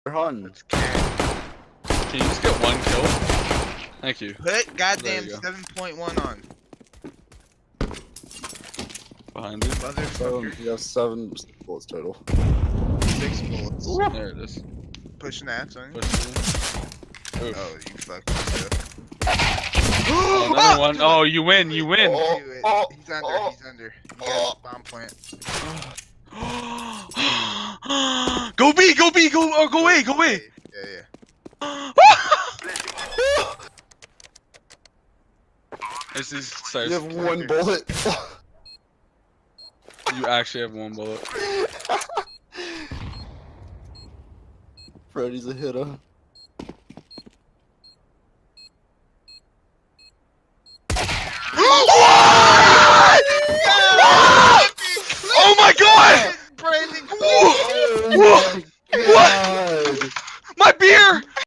hunting. Can you just get one kill? Thank you. Put goddamn There you go. 7.1 on. Behind you. Motherfucker. You have 7 bullets total. 6 bullets. There it is. Pushing that, son. Push it in. Oof. Oh, you fucking shit. Oh, another one. Oh, you win. You win. Do it. He's under. He's under. You got a bomb plant. Go B. Go B. Go or go A. Go A. Yeah, yeah. This is so. You have 1 bullet. You actually have 1 bullet. Freddy's a hitter. Oh my god! Brandon, Oh What? My beer!